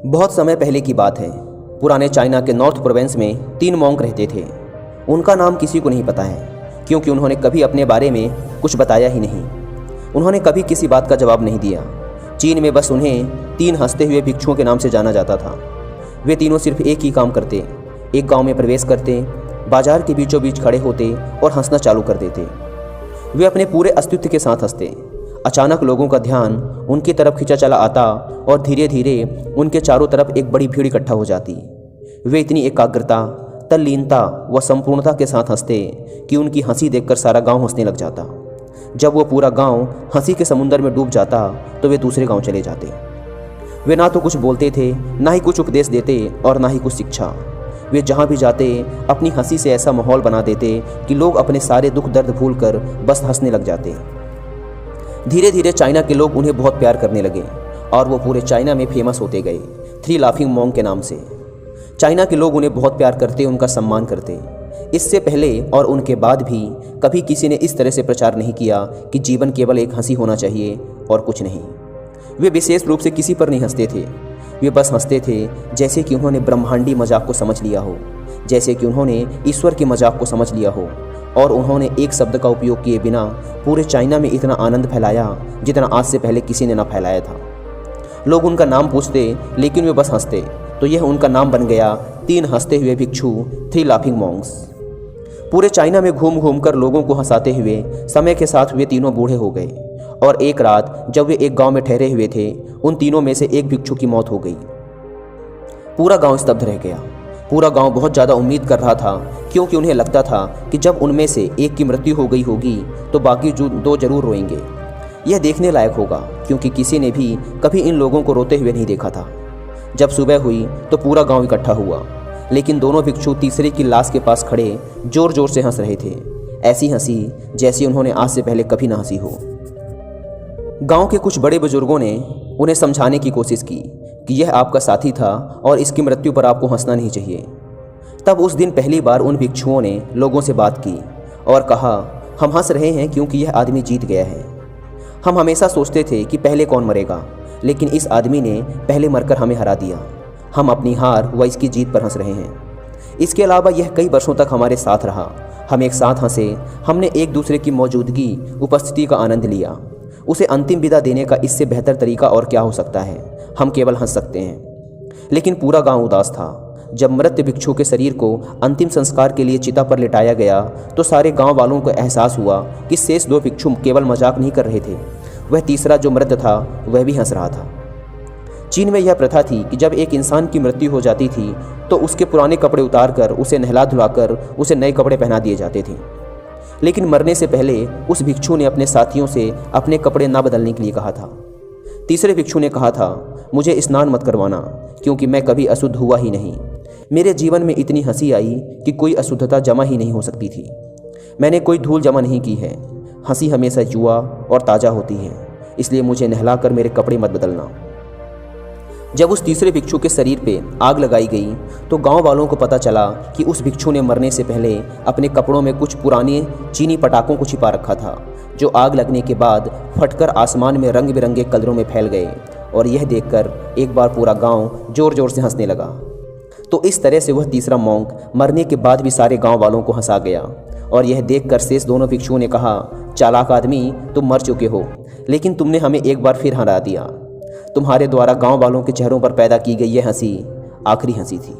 बहुत समय पहले की बात है। पुराने चाइना के नॉर्थ प्रोविंस में 3 मॉन्क रहते थे। उनका नाम किसी को नहीं पता है, क्योंकि उन्होंने कभी अपने बारे में कुछ बताया ही नहीं। उन्होंने कभी किसी बात का जवाब नहीं दिया। चीन में बस उन्हें 3 हंसते हुए भिक्षुओं के नाम से जाना जाता था। वे तीनों सिर्फ एक ही काम करते, एक गांव में प्रवेश करते, बाजार के बीचों बीच खड़े होते और हंसना चालू कर देते। वे अपने पूरे अस्तित्व के साथ हंसते। अचानक लोगों का ध्यान उनकी तरफ खींचा चला आता और धीरे धीरे उनके चारों तरफ एक बड़ी भीड़ इकट्ठा हो जाती। वे इतनी एकाग्रता, तल्लीनता व संपूर्णता के साथ हंसते कि उनकी हंसी देखकर सारा गांव हंसने लग जाता। जब वो पूरा गांव हंसी के समुंदर में डूब जाता तो वे दूसरे गांव चले जाते। वे ना तो कुछ बोलते थे, ना ही कुछ उपदेश देते और ना ही कुछ शिक्षा। वे जहाँ भी जाते अपनी हंसी से ऐसा माहौल बना देते कि लोग अपने सारे दुख दर्द भूलकर बस हंसने लग जाते। धीरे धीरे चाइना के लोग उन्हें बहुत प्यार करने लगे और वो पूरे चाइना में फेमस होते गए 3 लाफिंग मॉन्क के नाम से। चाइना के लोग उन्हें बहुत प्यार करते, उनका सम्मान करते। इससे पहले और उनके बाद भी कभी किसी ने इस तरह से प्रचार नहीं किया कि जीवन केवल एक हंसी होना चाहिए और कुछ नहीं। वे विशेष रूप से किसी पर नहीं हंसते थे। वे बस हंसते थे जैसे कि उन्होंने ब्रह्मांडी मजाक को समझ लिया हो, जैसे कि उन्होंने ईश्वर के मजाक को समझ लिया हो। और उन्होंने एक शब्द का उपयोग किए बिना पूरे चाइना में इतना आनंद फैलाया जितना आज से पहले किसी ने ना फैलाया था। लोग उनका नाम पूछते लेकिन वे बस हंसते, तो यह उनका नाम बन गया 3 हंसते हुए भिक्षु, 3 लाफिंग मॉन्क्स। पूरे चाइना में घूम घूम कर लोगों को हंसाते हुए समय के साथ वे तीनों बूढ़े हो गए और एक रात जब वे एक गांव में ठहरे हुए थे, उन तीनों में से एक भिक्षु की मौत हो गई। पूरा गांव स्तब्ध रह गया। पूरा गांव बहुत ज़्यादा उम्मीद कर रहा था, क्योंकि उन्हें लगता था कि जब उनमें से एक की मृत्यु हो गई होगी तो बाकी जो 2 जरूर रोएंगे। यह देखने लायक होगा, क्योंकि किसी ने भी कभी इन लोगों को रोते हुए नहीं देखा था। जब सुबह हुई तो पूरा गांव इकट्ठा हुआ, लेकिन दोनों भिक्षु तीसरे की लाश के पास खड़े जोर जोर से हंस रहे थे। ऐसी हंसी जैसी उन्होंने आज से पहले कभी ना हंसी हो। गांव के कुछ बड़े बुजुर्गों ने उन्हें समझाने की कोशिश की कि यह आपका साथी था और इसकी मृत्यु पर आपको हंसना नहीं चाहिए। तब उस दिन पहली बार उन भिक्षुओं ने लोगों से बात की और कहा, हम हंस रहे हैं क्योंकि यह आदमी जीत गया है। हम हमेशा सोचते थे कि पहले कौन मरेगा, लेकिन इस आदमी ने पहले मरकर हमें हरा दिया। हम अपनी हार व इसकी जीत पर हंस रहे हैं। इसके अलावा यह कई वर्षों तक हमारे साथ रहा। हम एक साथ हंसे, हमने एक दूसरे की मौजूदगी, उपस्थिति का आनंद लिया। उसे अंतिम विदा देने का इससे बेहतर तरीका और क्या हो सकता है। हम केवल हंस सकते हैं। लेकिन पूरा गांव उदास था। जब मृत भिक्षु के शरीर को अंतिम संस्कार के लिए चिता पर लिटाया गया तो सारे गांव वालों को एहसास हुआ कि शेष 2 भिक्षु केवल मजाक नहीं कर रहे थे, वह तीसरा जो मृत था वह भी हंस रहा था। चीन में यह प्रथा थी कि जब एक इंसान की मृत्यु हो जाती थी तो उसके पुराने कपड़े उतारकर उसे नहला धुलाकर उसे नए कपड़े पहना दिए जाते थे। लेकिन मरने से पहले उस भिक्षु ने अपने साथियों से अपने कपड़े ना बदलने के लिए कहा था। तीसरे भिक्षु ने कहा था, मुझे स्नान मत करवाना, क्योंकि मैं कभी अशुद्ध हुआ ही नहीं। मेरे जीवन में इतनी हंसी आई कि कोई अशुद्धता जमा ही नहीं हो सकती थी। मैंने कोई धूल जमा नहीं की है। हंसी हमेशा युवा और ताज़ा होती है, इसलिए मुझे नहलाकर मेरे कपड़े मत बदलना। जब उस तीसरे भिक्षु के शरीर पे आग लगाई गई तो गांव वालों को पता चला कि उस भिक्षु ने मरने से पहले अपने कपड़ों में कुछ पुराने चीनी पटाखों को छिपा रखा था, जो आग लगने के बाद फटकर आसमान में रंग बिरंगे कलरों में फैल गए। और यह देखकर एक बार पूरा गांव जोर जोर से हंसने लगा। तो इस तरह से वह तीसरा मॉन्क मरने के बाद भी सारे गांव वालों को हंसा गया। और यह देखकर शेष दोनों भिक्षुओं ने कहा, चालाक आदमी, तुम मर चुके हो, लेकिन तुमने हमें एक बार फिर हरा दिया। तुम्हारे द्वारा गांव वालों के चेहरों पर पैदा की गई यह हंसी आखिरी हंसी थी।